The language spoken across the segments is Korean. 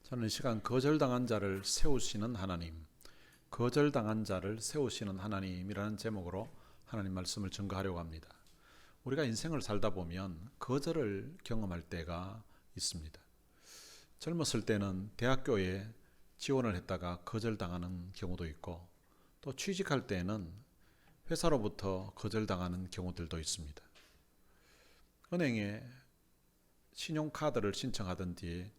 저는 이 시간 거절당한 자를 세우시는 하나님, 거절당한 자를 세우시는 하나님이라는 제목으로 하나님 말씀을 증거하려고 합니다. 우리가 인생을 살다 보면 거절을 경험할 때가 있습니다. 젊었을 때는 대학교에 지원을 했다가 거절당하는 경우도 있고, 또 취직할 때는 회사로부터 거절당하는 경우들도 있습니다. 은행에 신용카드를 신청하던 뒤에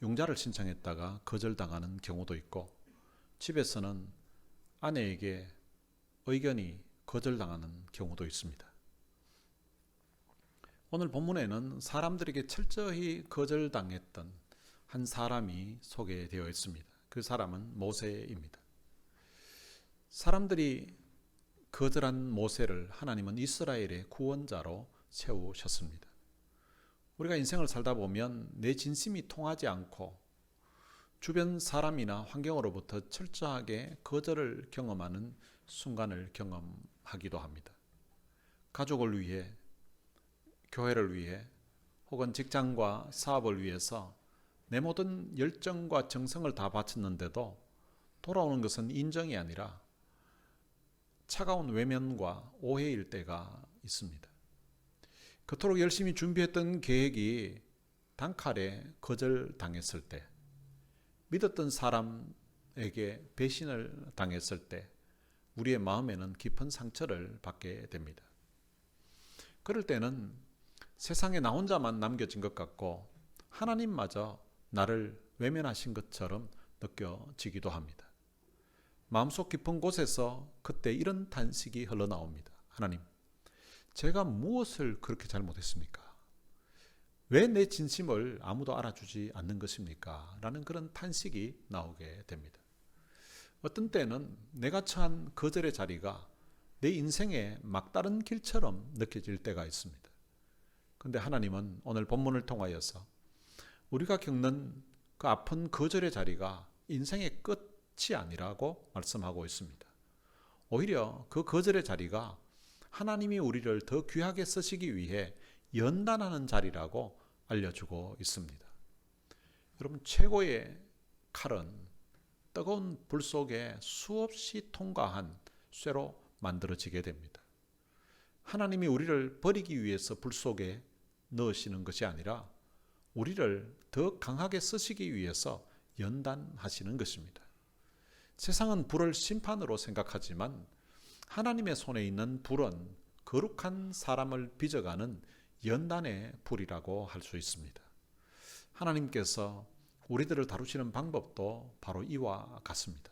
융자를 신청했다가 거절당하는 경우도 있고, 집에서는 아내에게 의견이 거절당하는 경우도 있습니다. 오늘 본문에는 사람들에게 철저히 거절당했던 한 사람이 소개되어 있습니다. 그 사람은 모세입니다. 사람들이 거절한 모세를 하나님은 이스라엘의 구원자로 세우셨습니다. 우리가 인생을 살다 보면 내 진심이 통하지 않고 주변 사람이나 환경으로부터 철저하게 거절을 경험하는 순간을 경험하기도 합니다. 가족을 위해, 교회를 위해, 혹은 직장과 사업을 위해서 내 모든 열정과 정성을 다 바쳤는데도 돌아오는 것은 인정이 아니라 차가운 외면과 오해일 때가 있습니다. 그토록 열심히 준비했던 계획이 단칼에 거절당했을 때, 믿었던 사람에게 배신을 당했을 때 우리의 마음에는 깊은 상처를 받게 됩니다. 그럴 때는 세상에 나 혼자만 남겨진 것 같고 하나님마저 나를 외면하신 것처럼 느껴지기도 합니다. 마음속 깊은 곳에서 그때 이런 탄식이 흘러나옵니다. 하나님, 제가 무엇을 그렇게 잘못했습니까? 왜 내 진심을 아무도 알아주지 않는 것입니까? 라는 그런 탄식이 나오게 됩니다. 어떤 때는 내가 처한 거절의 자리가 내 인생의 막다른 길처럼 느껴질 때가 있습니다. 그런데 하나님은 오늘 본문을 통하여서 우리가 겪는 그 아픈 거절의 자리가 인생의 끝이 아니라고 말씀하고 있습니다. 오히려 그 거절의 자리가 하나님이 우리를 더 귀하게 쓰시기 위해 연단하는 자리라고 알려주고 있습니다. 여러분, 최고의 칼은 뜨거운 불 속에 수없이 통과한 쇠로 만들어지게 됩니다. 하나님이 우리를 버리기 위해서 불 속에 넣으시는 것이 아니라 우리를 더 강하게 쓰시기 위해서 연단하시는 것입니다. 세상은 불을 심판으로 생각하지만 하나님의 손에 있는 불은 거룩한 사람을 빚어가는 연단의 불이라고 할 수 있습니다. 하나님께서 우리들을 다루시는 방법도 바로 이와 같습니다.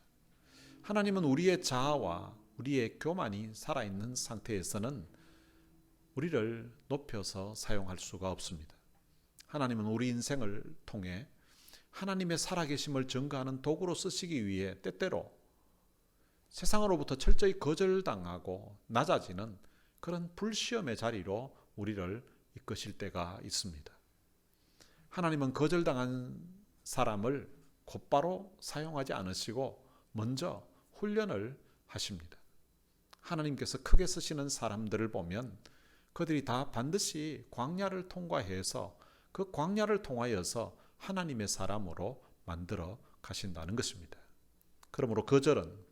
하나님은 우리의 자아와 우리의 교만이 살아있는 상태에서는 우리를 높여서 사용할 수가 없습니다. 하나님은 우리 인생을 통해 하나님의 살아계심을 증거하는 도구로 쓰시기 위해 때때로 세상으로부터 철저히 거절당하고 낮아지는 그런 불시험의 자리로 우리를 이끄실 때가 있습니다. 하나님은 거절당한 사람을 곧바로 사용하지 않으시고 먼저 훈련을 하십니다. 하나님께서 크게 쓰시는 사람들을 보면 그들이 다 반드시 광야를 통과해서 그 광야를 통하여서 하나님의 사람으로 만들어 가신다는 것입니다. 그러므로 거절은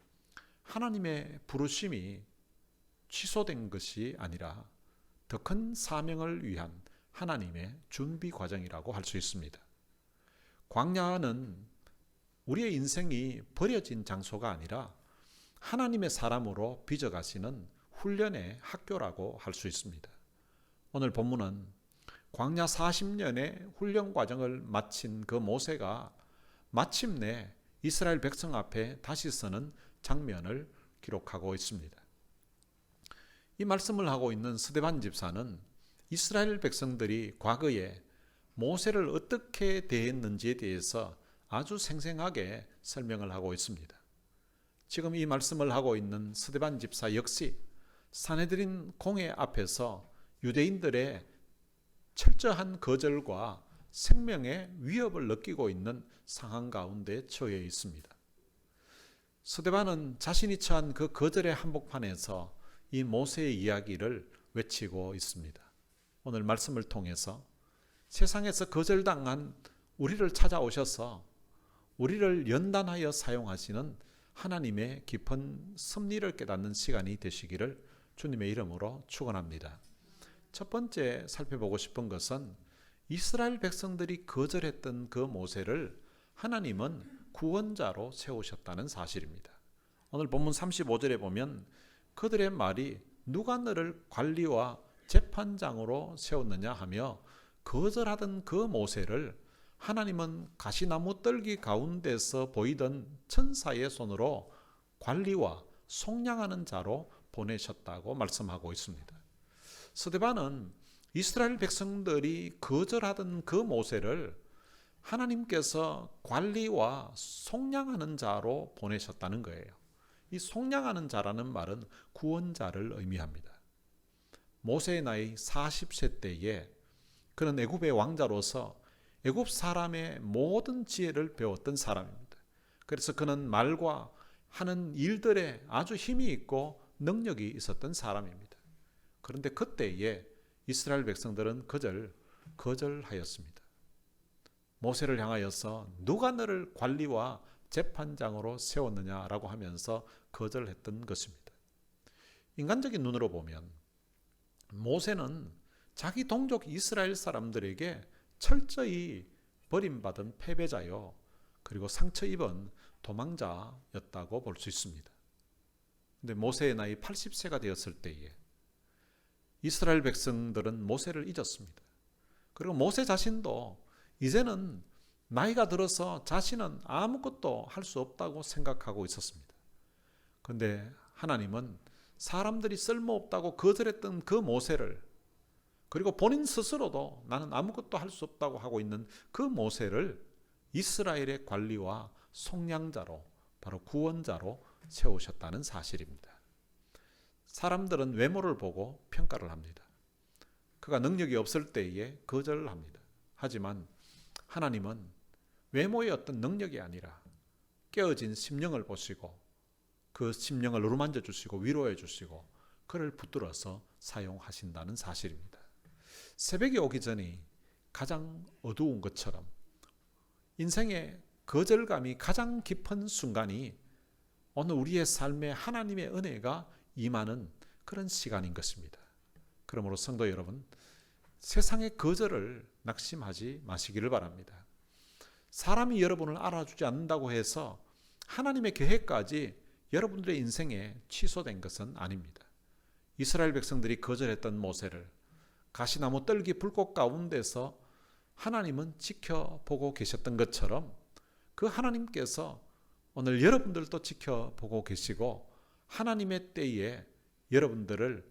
하나님의 부르심이 취소된 것이 아니라 더 큰 사명을 위한 하나님의 준비 과정이라고 할 수 있습니다. 광야는 우리의 인생이 버려진 장소가 아니라 하나님의 사람으로 빚어가시는 훈련의 학교라고 할 수 있습니다. 오늘 본문은 광야 40년의 훈련 과정을 마친 그 모세가 마침내 이스라엘 백성 앞에 다시 서는 장면을 기록하고 있습니다. 이 말씀을 하고 있는 스데반 집사는 이스라엘 백성들이 과거에 모세를 어떻게 대했는지에 대해서 아주 생생하게 설명을 하고 있습니다. 지금 이 말씀을 하고 있는 스데반 집사 역시 산헤드린 공회 앞에서 유대인들의 철저한 거절과 생명의 위협을 느끼고 있는 상황 가운데 처해 있습니다. 스데반은 자신이 처한 그 거절의 한복판에서 이 모세의 이야기를 외치고 있습니다. 오늘 말씀을 통해서 세상에서 거절당한 우리를 찾아오셔서 우리를 연단하여 사용하시는 하나님의 깊은 섭리를 깨닫는 시간이 되시기를 주님의 이름으로 축원합니다. 첫 번째 살펴보고 싶은 것은 이스라엘 백성들이 거절했던 그 모세를 하나님은 구원자로 세우셨다는 사실입니다. 오늘 본문 35절에 보면 그들의 말이 누가 너를 관리와 재판장으로 세웠느냐 하며 거절하던 그 모세를 하나님은 가시나무 뜰기 가운데서 보이던 천사의 손으로 관리와 속량하는 자로 보내셨다고 말씀하고 있습니다. 스데반은 이스라엘 백성들이 거절하던 그 모세를 하나님께서 관리와 속량하는 자로 보내셨다는 거예요. 이 속량하는 자라는 말은 구원자를 의미합니다. 모세의 나이 40세 때에 그는 애굽의 왕자로서 애굽 사람의 모든 지혜를 배웠던 사람입니다. 그래서 그는 말과 하는 일들에 아주 힘이 있고 능력이 있었던 사람입니다. 그런데 그때에 이스라엘 백성들은 거절하였습니다. 모세를 향하여서 누가 너를 관리와 재판장으로 세웠느냐라고 하면서 거절했던 것입니다. 인간적인 눈으로 보면 모세는 자기 동족 이스라엘 사람들에게 철저히 버림받은 패배자요, 그리고 상처 입은 도망자였다고 볼 수 있습니다. 근데 모세의 나이 80세가 되었을 때에 이스라엘 백성들은 모세를 잊었습니다. 그리고 모세 자신도 이제는 나이가 들어서 자신은 아무것도 할 수 없다고 생각하고 있었습니다. 그런데 하나님은 사람들이 쓸모없다고 거절했던 그 모세를, 그리고 본인 스스로도 나는 아무것도 할 수 없다고 하고 있는 그 모세를 이스라엘의 관리와 속량자로, 바로 구원자로 세우셨다는 사실입니다. 사람들은 외모를 보고 평가를 합니다. 그가 능력이 없을 때에 거절합니다. 하지만 하나님은 외모의 어떤 능력이 아니라 깨어진 심령을 보시고 그 심령을 어루만져 주시고 위로해 주시고 그를 붙들어서 사용하신다는 사실입니다. 새벽이 오기 전이 가장 어두운 것처럼 인생의 거절감이 가장 깊은 순간이 오늘 우리의 삶에 하나님의 은혜가 임하는 그런 시간인 것입니다. 그러므로 성도 여러분, 세상의 거절을 낙심하지 마시기를 바랍니다. 사람이 여러분을 알아주지 않는다고 해서 하나님의 계획까지 여러분들의 인생에 취소된 것은 아닙니다. 이스라엘 백성들이 거절했던 모세를 가시나무 뜰기 불꽃 가운데서 하나님은 지켜보고 계셨던 것처럼 그 하나님께서 오늘 여러분들도 지켜보고 계시고 하나님의 때에 여러분들을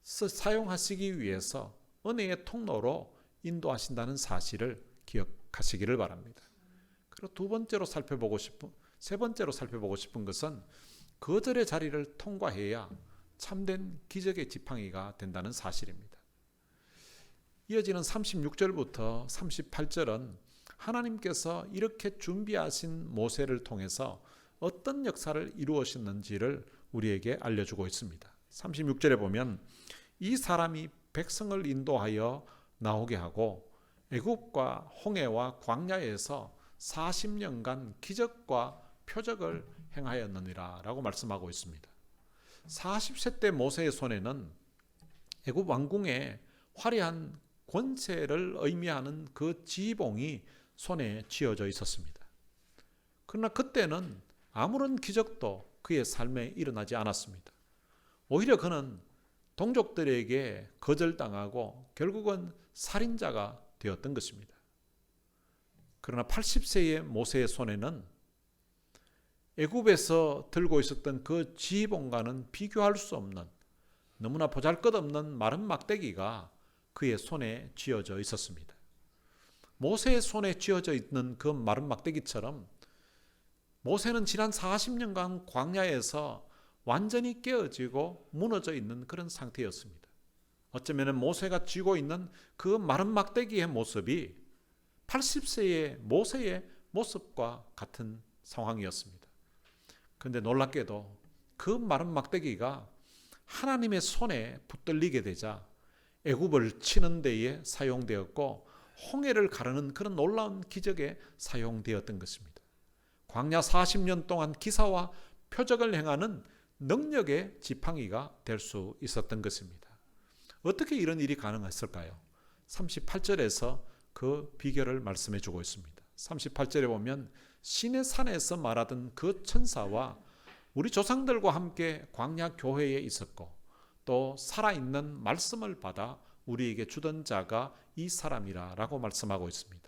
사용하시기 위해서 은혜의 통로로 인도하신다는 사실을 기억하시기를 바랍니다. 그리고 세 번째로 살펴보고 싶은 것은 거절의 자리를 통과해야 참된 기적의 지팡이가 된다는 사실입니다. 이어지는 36절부터 38절은 하나님께서 이렇게 준비하신 모세를 통해서 어떤 역사를 이루었는지를 우리에게 알려주고 있습니다. 36절에 보면 이 사람이 백성을 인도하여 나오게 하고 애굽과 홍해와 광야에서 40년간 기적과 표적을 행하였느니라 라고 말씀하고 있습니다. 40세 때 모세의 손에는 애굽 왕궁의 화려한 권세를 의미하는 그 지봉이 손에 쥐어져 있었습니다. 그러나 그때는 아무런 기적도 그의 삶에 일어나지 않았습니다. 오히려 그는 동족들에게 거절당하고 결국은 살인자가 되었던 것입니다. 그러나 80세의 모세의 손에는 애굽에서 들고 있었던 그 지휘봉과는 비교할 수 없는 너무나 보잘것없는 마른 막대기가 그의 손에 쥐어져 있었습니다. 모세의 손에 쥐어져 있는 그 마른 막대기처럼 모세는 지난 40년간 광야에서 완전히 깨어지고 무너져 있는 그런 상태였습니다. 어쩌면 모세가 쥐고 있는 그 마른 막대기의 모습이 80세의 모세의 모습과 같은 상황이었습니다. 그런데 놀랍게도 그 마른 막대기가 하나님의 손에 붙들리게 되자 애굽을 치는 데에 사용되었고 홍해를 가르는 그런 놀라운 기적에 사용되었던 것입니다. 광야 40년 동안 기사와 표적을 행하는 능력의 지팡이가 될 수 있었던 것입니다. 어떻게 이런 일이 가능했을까요? 38절에서 그 비결을 말씀해 주고 있습니다. 38절에 보면 신의 산에서 말하던 그 천사와 우리 조상들과 함께 광야 교회에 있었고 또 살아있는 말씀을 받아 우리에게 주던 자가 이 사람이라 라고 말씀하고 있습니다.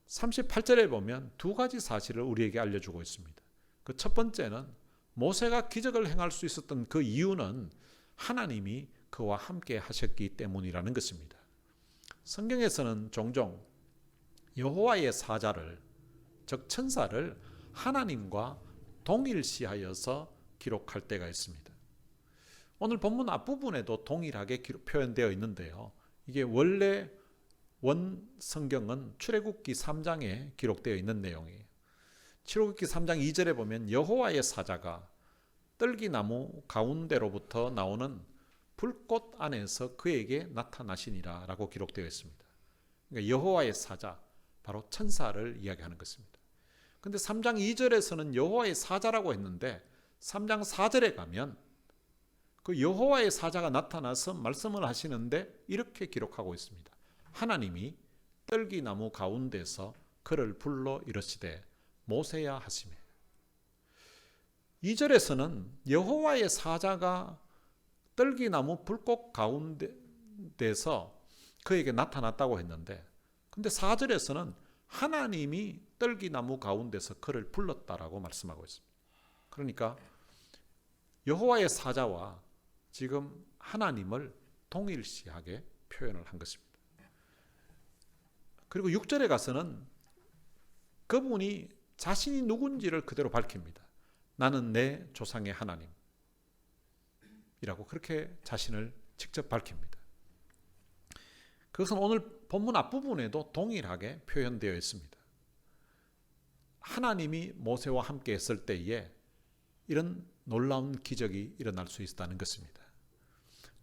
38절에 보면 두 가지 사실을 우리에게 알려주고 있습니다. 그 첫 번째는 모세가 기적을 행할 수 있었던 그 이유는 하나님이 그와 함께 하셨기 때문이라는 것입니다. 성경에서는 종종 여호와의 사자를, 즉 천사를 하나님과 동일시하여서 기록할 때가 있습니다. 오늘 본문 앞부분에도 동일하게 표현되어 있는데요. 이게 원래 원 성경은 출애굽기 3장에 기록되어 있는 내용이에요. 출애굽기 3장 2절에 보면 여호와의 사자가 떨기나무 가운데로부터 나오는 불꽃 안에서 그에게 나타나시니라 라고 기록되어 있습니다. 그러니까 여호와의 사자, 바로 천사를 이야기하는 것입니다. 그런데 3장 2절에서는 여호와의 사자라고 했는데 3장 4절에 가면 그 여호와의 사자가 나타나서 말씀을 하시는데 이렇게 기록하고 있습니다. 하나님이 떨기나무 가운데서 그를 불러 이르시되 모세야 하시매. 2절에서는 여호와의 사자가 떨기나무 불꽃 가운데서 그에게 나타났다고 했는데 근데 4절에서는 하나님이 떨기나무 가운데서 그를 불렀다라고 말씀하고 있습니다. 그러니까 여호와의 사자와 지금 하나님을 동일시하게 표현을 한 것입니다. 그리고 6절에 가서는 그분이 자신이 누군지를 그대로 밝힙니다. 나는 내 조상의 하나님이라고 그렇게 자신을 직접 밝힙니다. 그것은 오늘 본문 앞부분에도 동일하게 표현되어 있습니다. 하나님이 모세와 함께 했을 때에 이런 놀라운 기적이 일어날 수 있다는 것입니다.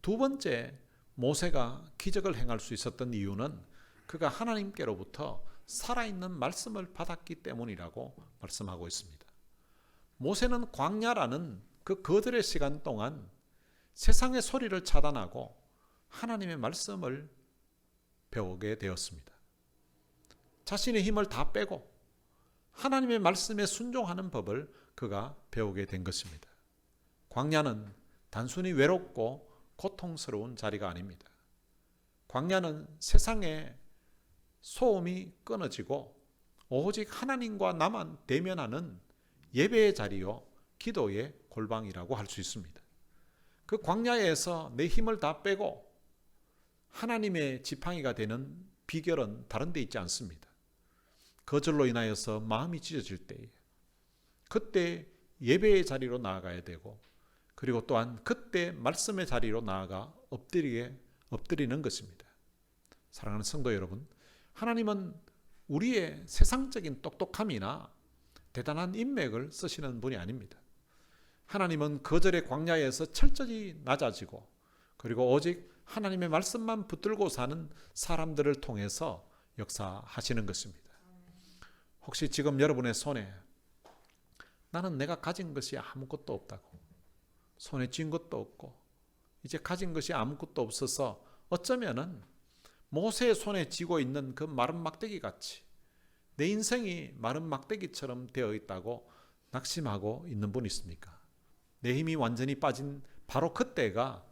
두 번째, 모세가 기적을 행할 수 있었던 이유는 그가 하나님께로부터 살아있는 말씀을 받았기 때문이라고 말씀하고 있습니다. 모세는 광야라는 그 거들의 시간 동안 세상의 소리를 차단하고 하나님의 말씀을 배우게 되었습니다. 자신의 힘을 다 빼고 하나님의 말씀에 순종하는 법을 그가 배우게 된 것입니다. 광야는 단순히 외롭고 고통스러운 자리가 아닙니다. 광야는 세상의 소음이 끊어지고 오직 하나님과 나만 대면하는 예배의 자리요 기도의 골방이라고 할 수 있습니다. 그 광야에서 내 힘을 다 빼고 하나님의 지팡이가 되는 비결은 다른 데 있지 않습니다. 거절로 인하여서 마음이 찢어질 때에 그때 예배의 자리로 나아가야 되고 그리고 또한 그때 말씀의 자리로 나아가 엎드리는 것입니다. 사랑하는 성도 여러분, 하나님은 우리의 세상적인 똑똑함이나 대단한 인맥을 쓰시는 분이 아닙니다. 하나님은 거절의 광야에서 철저히 낮아지고 그리고 오직 하나님의 말씀만 붙들고 사는 사람들을 통해서 역사하시는 것입니다. 혹시 지금 여러분의 손에 나는 내가 가진 것이 아무것도 없다고, 손에 쥔 것도 없고 이제 가진 것이 아무것도 없어서 어쩌면은 모세의 손에 쥐고 있는 그 마른 막대기 같이 내 인생이 마른 막대기처럼 되어 있다고 낙심하고 있는 분 있습니까? 내 힘이 완전히 빠진 바로 그때가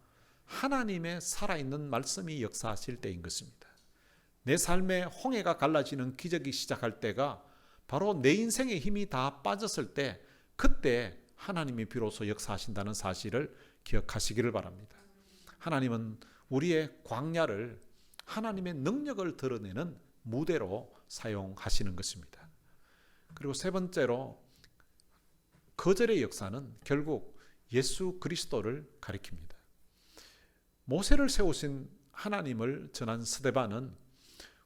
하나님의 살아있는 말씀이 역사하실 때인 것입니다. 내 삶의 홍해가 갈라지는 기적이 시작할 때가 바로 내 인생의 힘이 다 빠졌을 때 그때 하나님이 비로소 역사하신다는 사실을 기억하시기를 바랍니다. 하나님은 우리의 광야를 하나님의 능력을 드러내는 무대로 사용하시는 것입니다. 그리고 세 번째로 거절의 역사는 결국 예수 그리스도를 가리킵니다. 모세를 세우신 하나님을 전한 스데반은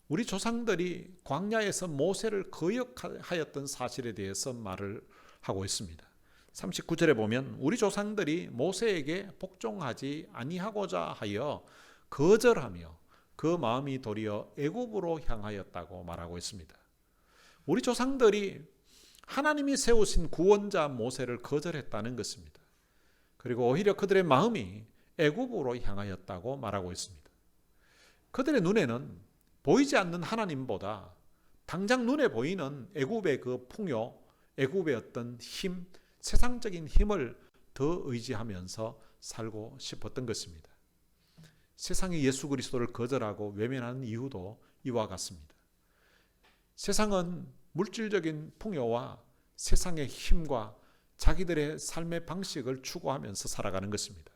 우리 조상들이 광야에서 모세를 거역하였던 사실에 대해서 말을 하고 있습니다. 39절에 보면 우리 조상들이 모세에게 복종하지 아니하고자 하여 거절하며 그 마음이 도리어 애굽으로 향하였다고 말하고 있습니다. 우리 조상들이 하나님이 세우신 구원자 모세를 거절했다는 것입니다. 그리고 오히려 그들의 마음이 애굽으로 향하였다고 말하고 있습니다. 그들의 눈에는 보이지 않는 하나님보다 당장 눈에 보이는 애굽의 그 풍요, 애굽의 어떤 힘, 세상적인 힘을 더 의지하면서 살고 싶었던 것입니다. 세상이 예수 그리스도를 거절하고 외면하는 이유도 이와 같습니다. 세상은 물질적인 풍요와 세상의 힘과 자기들의 삶의 방식을 추구하면서 살아가는 것입니다.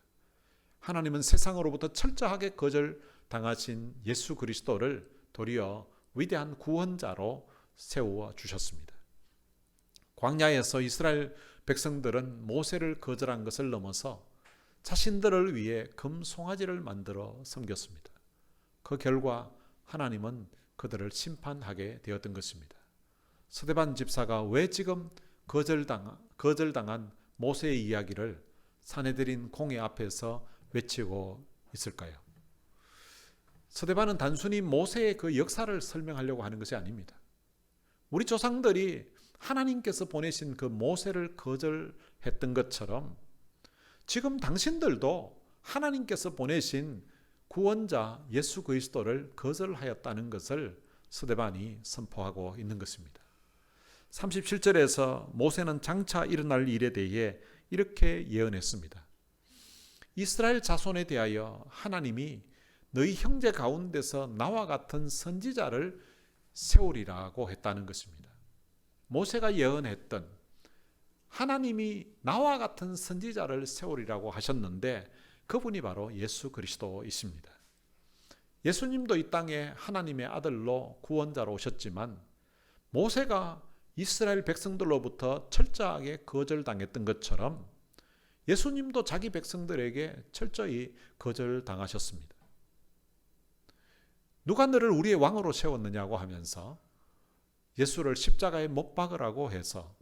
하나님은 세상으로부터 철저하게 거절당하신 예수 그리스도를 도리어 위대한 구원자로 세워 주셨습니다. 광야에서 이스라엘 백성들은 모세를 거절한 것을 넘어서 자신들을 위해 금송아지를 만들어 섬겼습니다. 그 결과 하나님은 그들을 심판하게 되었던 것입니다. 스데반 집사가 왜 지금 거절당한 모세의 이야기를 산헤드린 공회 앞에서 외치고 있을까요? 스데반은 단순히 모세의 그 역사를 설명하려고 하는 것이 아닙니다. 우리 조상들이 하나님께서 보내신 그 모세를 거절했던 것처럼 지금 당신들도 하나님께서 보내신 구원자 예수 그리스도를 거절하였다는 것을 스데반이 선포하고 있는 것입니다. 37절에서 모세는 장차 일어날 일에 대해 이렇게 예언했습니다. 이스라엘 자손에 대하여 하나님이 너희 형제 가운데서 나와 같은 선지자를 세우리라고 했다는 것입니다. 모세가 예언했던 하나님이 나와 같은 선지자를 세우리라고 하셨는데 그분이 바로 예수 그리스도이십니다. 예수님도 이 땅에 하나님의 아들로 구원자로 오셨지만 모세가 이스라엘 백성들로부터 철저하게 거절당했던 것처럼 예수님도 자기 백성들에게 철저히 거절당하셨습니다. 누가 너를 우리의 왕으로 세웠느냐고 하면서 예수를 십자가에 못 박으라고 해서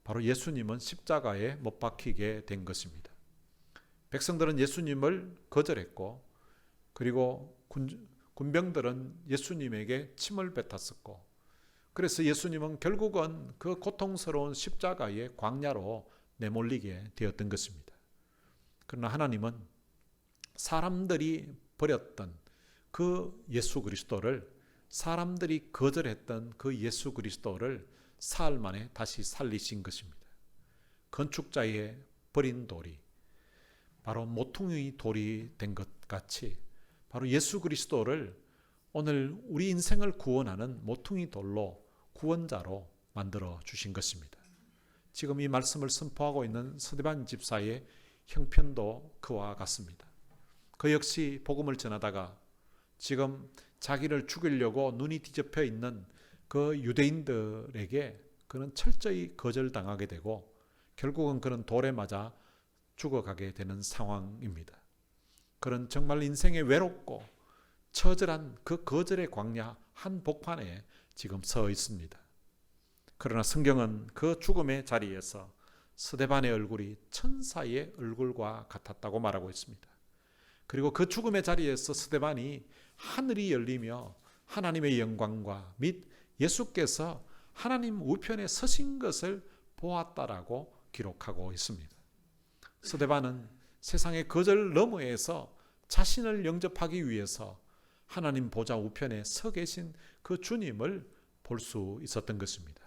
바로 예수님은 십자가에 못 박히게 된 것입니다. 백성들은 예수님을 거절했고 그리고 군병들은 예수님에게 침을 뱉었었고 그래서 예수님은 결국은 그 고통스러운 십자가의 광야로 내몰리게 되었던 것입니다. 그러나 하나님은 사람들이 버렸던 그 예수 그리스도를 사람들이 거절했던 그 예수 그리스도를 사흘 만에 다시 살리신 것입니다. 건축자의 버린 돌이 바로 모퉁이 돌이 된 것 같이 바로 예수 그리스도를 오늘 우리 인생을 구원하는 모퉁이 돌로 구원자로 만들어 주신 것입니다. 지금 이 말씀을 선포하고 있는 스데반 집사의 형편도 그와 같습니다. 그 역시 복음을 전하다가 지금 자기를 죽이려고 눈이 뒤집혀 있는 그 유대인들에게 그는 철저히 거절당하게 되고 결국은 그는 돌에 맞아 죽어가게 되는 상황입니다. 그는 정말 인생의 외롭고 처절한 그 거절의 광야 한복판에 지금 서 있습니다. 그러나 성경은 그 죽음의 자리에서 스데반의 얼굴이 천사의 얼굴과 같았다고 말하고 있습니다. 그리고 그 죽음의 자리에서 스데반이 하늘이 열리며 하나님의 영광과 및 예수께서 하나님 우편에 서신 것을 보았다라고 기록하고 있습니다. 스데반은 세상의 거절 너머에서 자신을 영접하기 위해서 하나님 보좌 우편에 서 계신 그 주님을 볼 수 있었던 것입니다.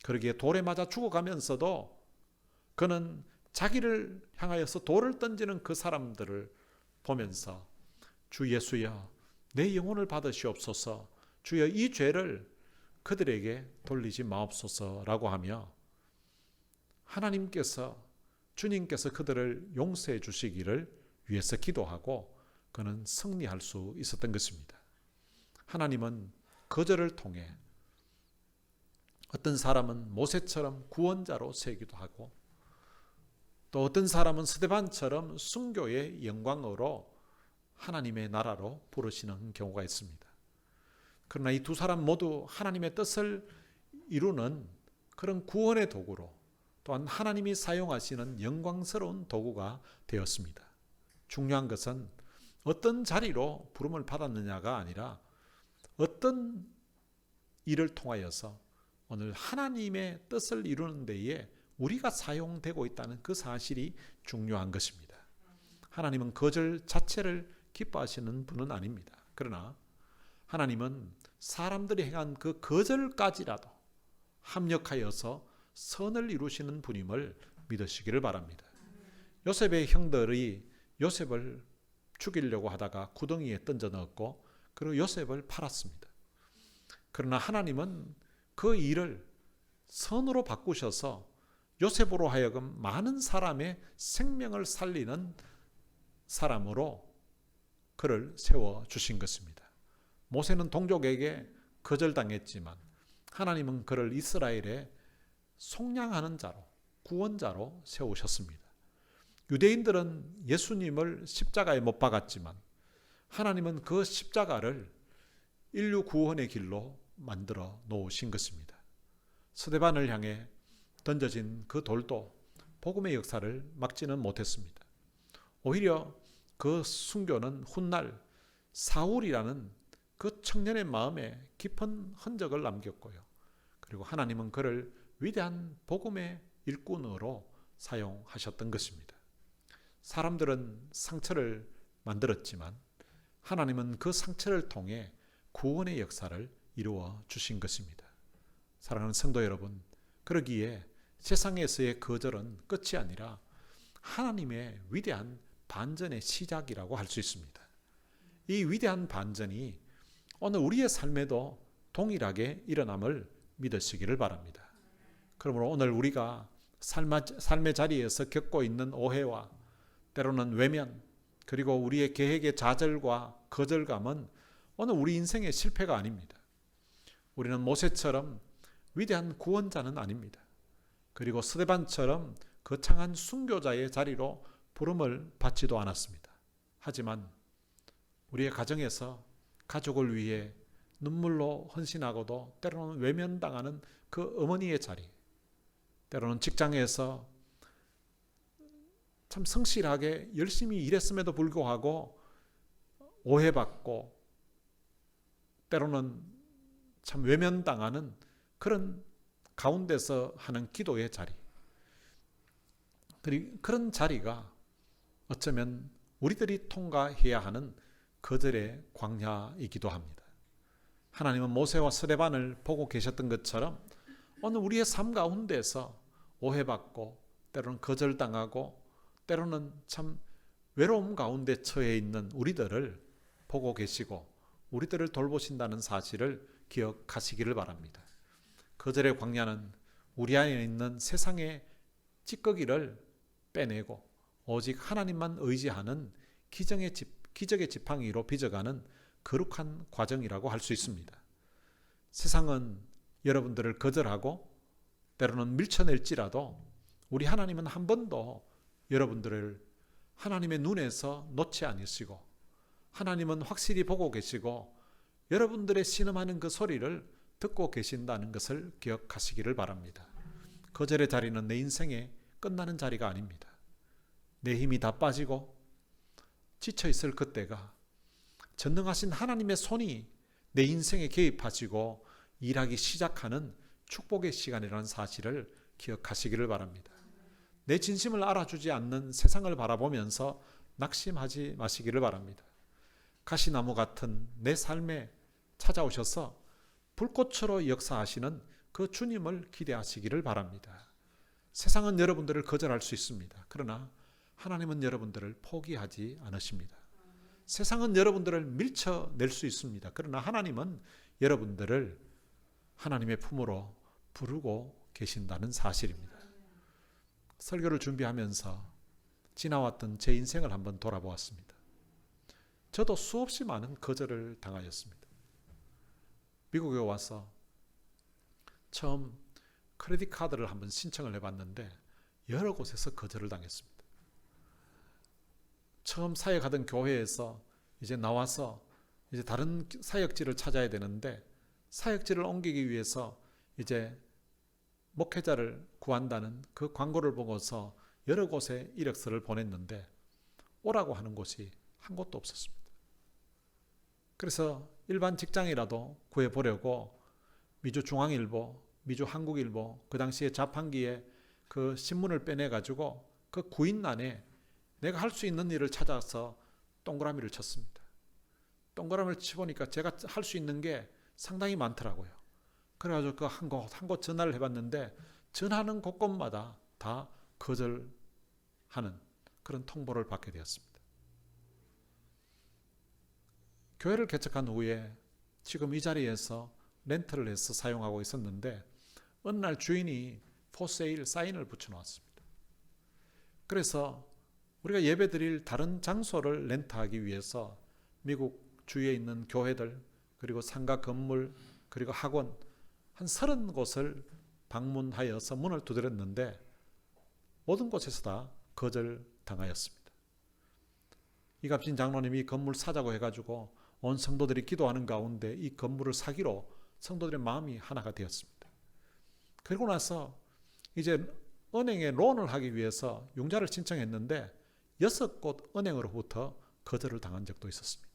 그러기에 돌에 맞아 죽어가면서도 그는 자기를 향하여서 돌을 던지는 그 사람들을 보면서 주 예수여 내 영혼을 받으시옵소서 주여 이 죄를 그들에게 돌리지 마옵소서라고 하며 하나님께서 주님께서 그들을 용서해 주시기를 위해서 기도하고 그는 승리할 수 있었던 것입니다. 하나님은 거절을 통해 어떤 사람은 모세처럼 구원자로 세기도 하고 또 어떤 사람은 스데반처럼 순교의 영광으로 하나님의 나라로 부르시는 경우가 있습니다. 그러나 이 두 사람 모두 하나님의 뜻을 이루는 그런 구원의 도구로 또한 하나님이 사용하시는 영광스러운 도구가 되었습니다. 중요한 것은 어떤 자리로 부름을 받았느냐가 아니라 어떤 일을 통하여서 오늘 하나님의 뜻을 이루는 데에 우리가 사용되고 있다는 그 사실이 중요한 것입니다. 하나님은 거절 자체를 기뻐하시는 분은 아닙니다. 그러나 하나님은 사람들이 행한 그 거절까지라도 합력하여서 선을 이루시는 분임을 믿으시기를 바랍니다. 요셉의 형들이 요셉을 죽이려고 하다가 구덩이에 던져 넣었고 그리고 요셉을 팔았습니다. 그러나 하나님은 그 일을 선으로 바꾸셔서 요셉으로 하여금 많은 사람의 생명을 살리는 사람으로 그를 세워주신 것입니다. 모세는 동족에게 거절당했지만 하나님은 그를 이스라엘의 속량하는 자로, 구원자로 세우셨습니다. 유대인들은 예수님을 십자가에 못 박았지만 하나님은 그 십자가를 인류 구원의 길로 만들어 놓으신 것입니다. 스데반을 향해 던져진 그 돌도 복음의 역사를 막지는 못했습니다. 오히려 그 순교는 훗날 사울이라는 그 청년의 마음에 깊은 흔적을 남겼고요. 그리고 하나님은 그를 위대한 복음의 일꾼으로 사용하셨던 것입니다. 사람들은 상처를 만들었지만 하나님은 그 상처를 통해 구원의 역사를 이루어 주신 것입니다. 사랑하는 성도 여러분, 그러기에 세상에서의 거절은 끝이 아니라 하나님의 위대한 반전의 시작이라고 할 수 있습니다. 이 위대한 반전이 오늘 우리의 삶에도 동일하게 일어남을 믿으시기를 바랍니다. 그러므로 오늘 우리가 삶의 자리에서 겪고 있는 오해와 때로는 외면, 그리고 우리의 계획의 좌절과 거절감은 오늘 우리 인생의 실패가 아닙니다. 우리는 모세처럼 위대한 구원자는 아닙니다. 그리고 스데반처럼 거창한 순교자의 자리로 부름을 받지도 않았습니다. 하지만 우리의 가정에서 가족을 위해 눈물로 헌신하고도 때로는 외면당하는 그 어머니의 자리, 때로는 직장에서 참 성실하게 열심히 일했음에도 불구하고 오해받고 때로는 참 외면당하는 그런 가운데서 하는 기도의 자리, 그런 자리가 어쩌면 우리들이 통과해야 하는 거절의 광야이기도 합니다. 하나님은 모세와 스데반을 보고 계셨던 것처럼 오늘 우리의 삶 가운데서 오해받고 때로는 거절당하고 때로는 참 외로움 가운데 처해 있는 우리들을 보고 계시고 우리들을 돌보신다는 사실을 기억하시기를 바랍니다. 거절의 광야는 우리 안에 있는 세상의 찌꺼기를 빼내고 오직 하나님만 의지하는 기적의 지팡이로 빚어가는 거룩한 과정이라고 할 수 있습니다. 세상은 여러분들을 거절하고 때로는 밀쳐낼지라도 우리 하나님은 한 번도 여러분들을 하나님의 눈에서 놓지 않으시고 하나님은 확실히 보고 계시고 여러분들의 신음하는 그 소리를 듣고 계신다는 것을 기억하시기를 바랍니다. 거절의 자리는 내 인생에 끝나는 자리가 아닙니다. 내 힘이 다 빠지고 지쳐있을 그때가 전능하신 하나님의 손이 내 인생에 개입하시고 일하기 시작하는 축복의 시간이라는 사실을 기억하시기를 바랍니다. 내 진심을 알아주지 않는 세상을 바라보면서 낙심하지 마시기를 바랍니다. 가시나무 같은 내 삶에 찾아오셔서 불꽃으로 역사하시는 그 주님을 기대하시기를 바랍니다. 세상은 여러분들을 거절할 수 있습니다. 그러나 하나님은 여러분들을 포기하지 않으십니다. 세상은 여러분들을 밀쳐낼 수 있습니다. 그러나 하나님은 여러분들을 하나님의 품으로 부르고 계신다는 사실입니다. 설교를 준비하면서 지나왔던 제 인생을 한번 돌아보았습니다. 저도 수없이 많은 거절을 당하였습니다. 미국에 와서 처음 크레딧 카드를 한번 신청을 해봤는데 여러 곳에서 거절을 당했습니다. 처음 사역하던 교회에서 이제 나와서 이제 다른 사역지를 찾아야 되는데 사역지를 옮기기 위해서 이제 목회자를 구한다는 그 광고를 보고서 여러 곳에 이력서를 보냈는데 오라고 하는 곳이 한 곳도 없었습니다. 그래서 일반 직장이라도 구해보려고 미주중앙일보, 미주 한국일보 그 당시에 자판기에 그 신문을 빼내가지고 그 구인란에 내가 할 수 있는 일을 찾아서 동그라미를 쳤습니다. 동그라미를 치보니까 제가 할 수 있는 게 상당히 많더라고요. 그래가지고 그 한 곳 전화를 해봤는데 전화하는 곳곳마다 다 거절하는 그런 통보를 받게 되었습니다. 교회를 개척한 후에 지금 이 자리에서 렌트를 해서 사용하고 있었는데 어느 날 주인이 for sale 사인을 붙여놓았습니다. 그래서 우리가 예배드릴 다른 장소를 렌트하기 위해서 미국 주위에 있는 교회들 그리고 상가 건물 그리고 학원 한 30곳을 방문하여서 문을 두드렸는데 모든 곳에서 다 거절당하였습니다. 이갑진 장로님이 건물 사자고 해가지고 온 성도들이 기도하는 가운데 이 건물을 사기로 성도들의 마음이 하나가 되었습니다. 그리고 나서 이제 은행에 론을 하기 위해서 융자를 신청했는데 6곳 은행으로부터 거절을 당한 적도 있었습니다.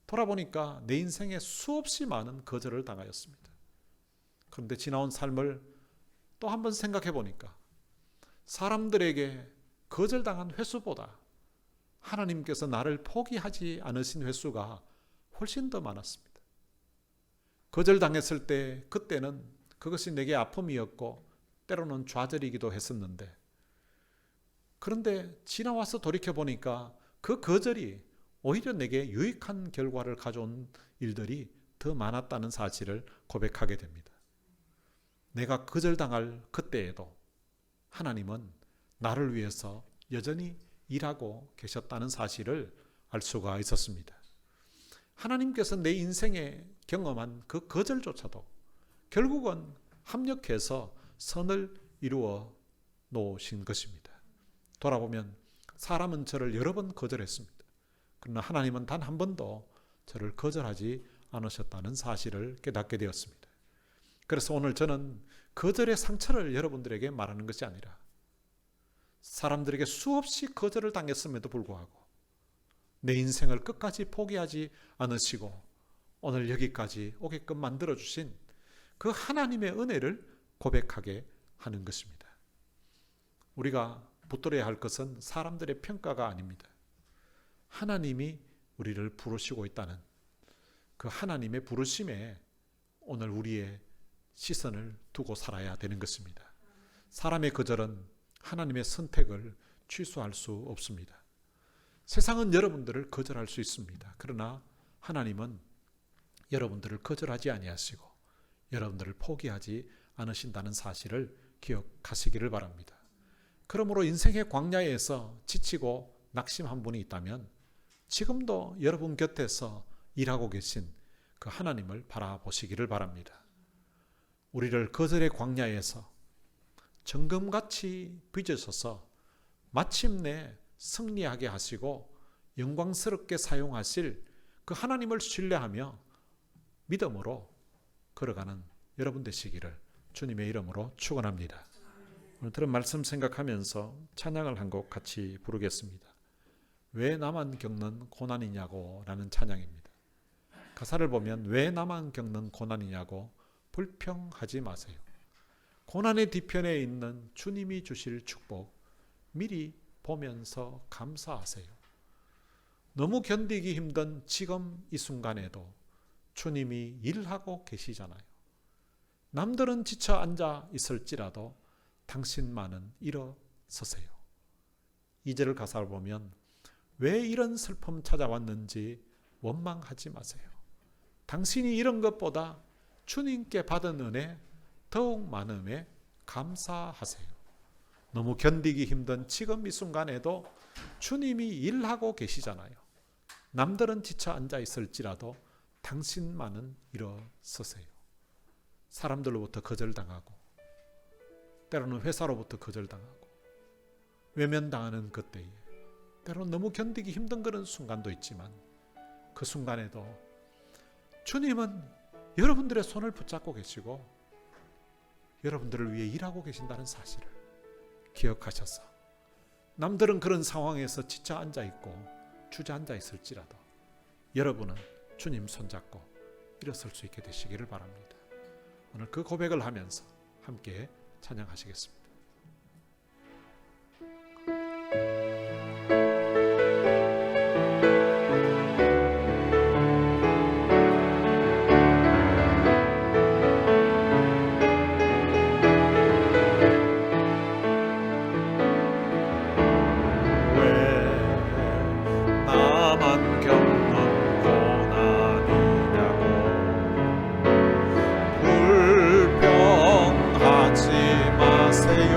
돌아보니까 내 인생에 수없이 많은 거절을 당하였습니다. 그런데 지나온 삶을 또 한번 생각해 보니까 사람들에게 거절당한 횟수보다 하나님께서 나를 포기하지 않으신 횟수가 훨씬 더 많았습니다. 거절당했을 때 그때는 그것이 내게 아픔이었고 때로는 좌절이기도 했었는데 그런데 지나와서 돌이켜보니까 그 거절이 오히려 내게 유익한 결과를 가져온 일들이 더 많았다는 사실을 고백하게 됩니다. 내가 거절당할 그때에도 하나님은 나를 위해서 여전히 일하고 계셨다는 사실을 알 수가 있었습니다. 하나님께서 내 인생에 경험한 그 거절조차도 결국은 합력해서 선을 이루어 놓으신 것입니다. 돌아보면 사람은 저를 여러 번 거절했습니다. 그러나 하나님은 단 한 번도 저를 거절하지 않으셨다는 사실을 깨닫게 되었습니다. 그래서 오늘 저는 거절의 상처를 여러분들에게 말하는 것이 아니라 사람들에게 수없이 거절을 당했음에도 불구하고 내 인생을 끝까지 포기하지 않으시고 오늘 여기까지 오게끔 만들어주신 그 하나님의 은혜를 고백하게 하는 것입니다. 우리가 붙들어야 할 것은 사람들의 평가가 아닙니다. 하나님이 우리를 부르시고 있다는 그 하나님의 부르심에 오늘 우리의 시선을 두고 살아야 되는 것입니다. 사람의 거절은 하나님의 선택을 취소할 수 없습니다. 세상은 여러분들을 거절할 수 있습니다. 그러나 하나님은 여러분들을 거절하지 아니하시고 여러분들을 포기하지 않으신다는 사실을 기억하시기를 바랍니다. 그러므로 인생의 광야에서 지치고 낙심한 분이 있다면 지금도 여러분 곁에서 일하고 계신 그 하나님을 바라보시기를 바랍니다. 우리를 거절의 광야에서 정금같이 빚으셔서 마침내 승리하게 하시고 영광스럽게 사용하실 그 하나님을 신뢰하며 믿음으로 걸어가는 여러분 되시기를 주님의 이름으로 축원합니다. 오늘 들은 말씀 생각하면서 찬양을 한 곡 같이 부르겠습니다. 왜 나만 겪는 고난이냐고 라는 찬양입니다. 가사를 보면 왜 나만 겪는 고난이냐고 불평하지 마세요. 고난의 뒤편에 있는 주님이 주실 축복 미리 보면서 감사하세요. 너무 견디기 힘든 지금 이 순간에도 주님이 일하고 계시잖아요. 남들은 지쳐 앉아 있을지라도 당신만은 일어서세요. 2절 가사를 보면 왜 이런 슬픔 찾아왔는지 원망하지 마세요. 당신이 이런 것보다 주님께 받은 은혜 더욱 많음에 감사하세요. 너무 견디기 힘든 지금 이 순간에도 주님이 일하고 계시잖아요. 남들은 지쳐 앉아 있을지라도 당신만은 일어서세요. 사람들로부터 거절당하고 때로는 회사로부터 거절당하고 외면당하는 그때에 때로는 너무 견디기 힘든 그런 순간도 있지만 그 순간에도 주님은 여러분들의 손을 붙잡고 계시고 여러분들을 위해 일하고 계신다는 사실을 기억하셔서 남들은 그런 상황에서 지쳐 앉아있고 주저앉아 오늘 그 고백을 하면서 함께 찬양하시겠습니다. 나만 겪는 고난이냐고 불평하지 마세요.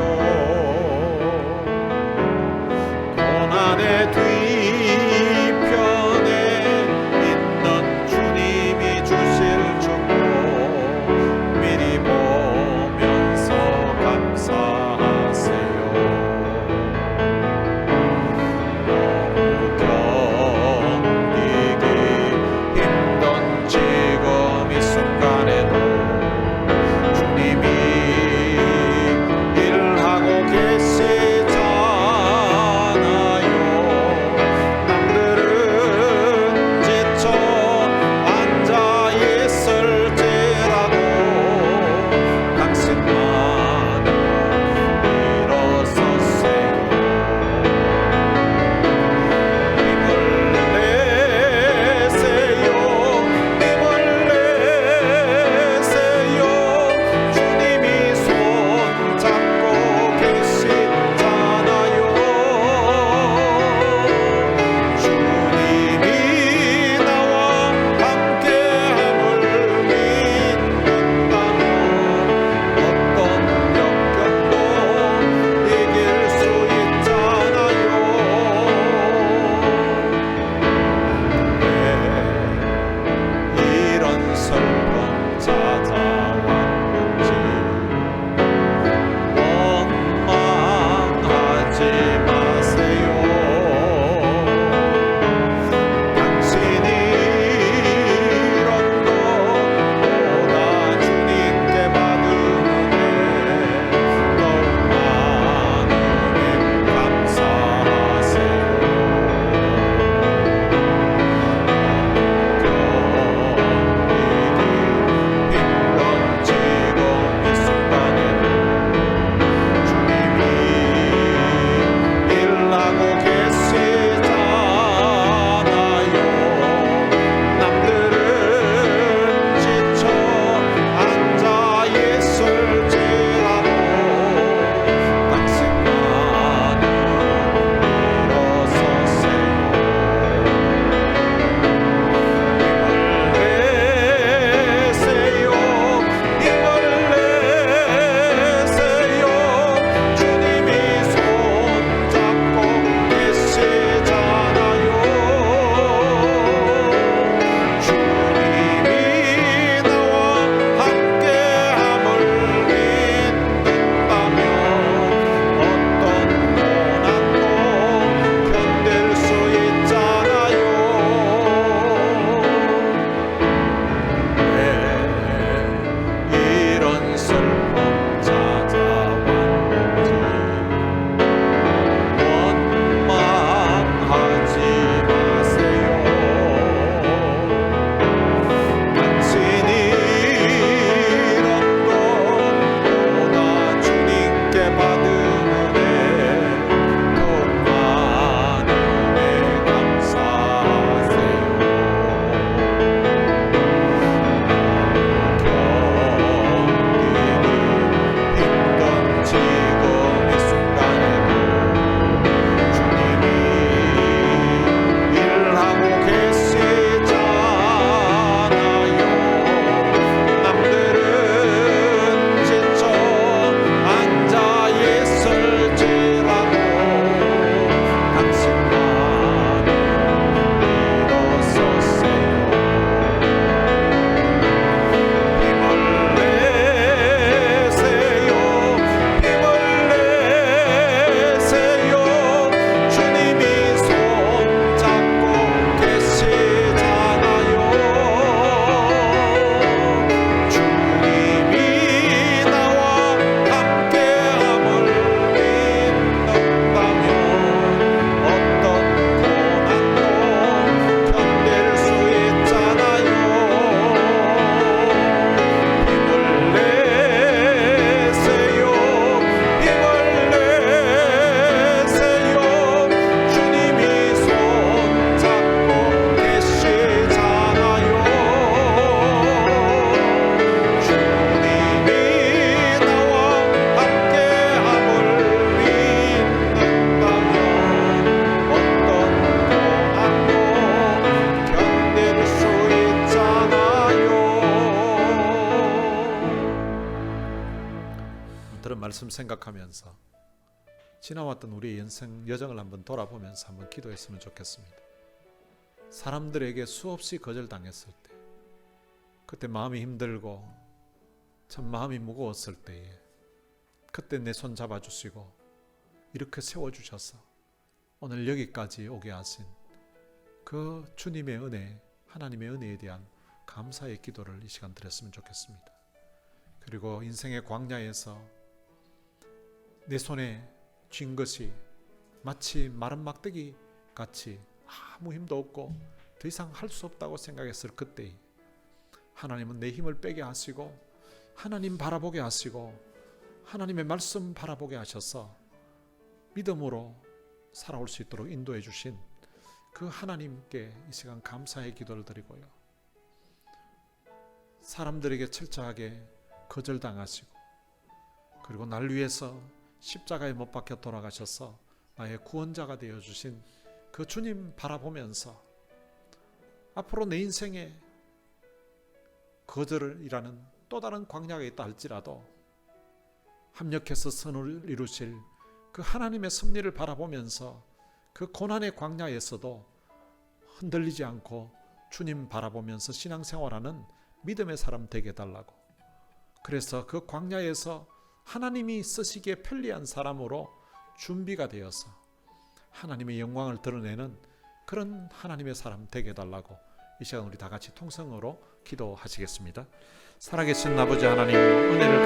들은 말씀 생각하면서 지나왔던 우리의 인생 여정을 한번 돌아보면서 한번 기도했으면 좋겠습니다. 사람들에게 수없이 거절당했을 때, 그때 마음이 힘들고 참 마음이 무거웠을 때에 그때 내 손 잡아주시고 이렇게 세워주셔서 오늘 여기까지 오게 하신 그 주님의 은혜, 하나님의 은혜에 대한 감사의 기도를 이 시간 드렸으면 좋겠습니다. 그리고 인생의 광야에서 내 손에 쥔 것이 마치 마른 막대기 같이 아무 힘도 없고 더 이상 할 수 없다고 생각했을 그때 하나님은 내 힘을 빼게 하시고 하나님 바라보게 하시고 하나님의 말씀 바라보게 하셔서 믿음으로 살아올 수 있도록 인도해 주신 그 하나님께 이 시간 감사의 기도를 드리고요. 사람들에게 철저하게 거절당하시고 그리고 날 위해서 십자가에 못 박혀 돌아가셔서 나의 구원자가 되어주신 그 주님 바라보면서 앞으로 내 인생에 거절이라는 또 다른 광야가 있다 할지라도 합력해서 선을 이루실 그 하나님의 섭리를 바라보면서 그 고난의 광야에서도 흔들리지 않고 주님 바라보면서 신앙생활하는 믿음의 사람 되게 해달라고, 그래서 그 광야에서 하나님이 쓰시기에 편리한 사람으로 준비가 되어서 하나님의 영광을 드러내는 그런 하나님의 사람 되게 해달라고 이 시간 우리 다 같이 통성으로 기도하시겠습니다. 살아계신 아버지 하나님, 은혜를